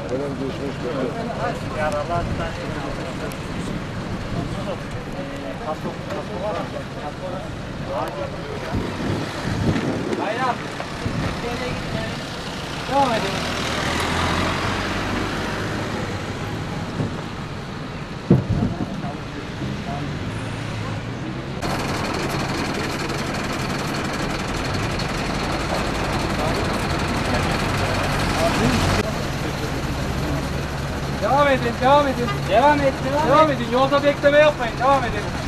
Hemen geçmiş böyle. Yaralar bir tane. Kasko var mı? Kasko var. Bayram. Devam edelim. Devam edin, devam edin. Devam et, devam edin. Yolda bekleme yapmayın, devam edin.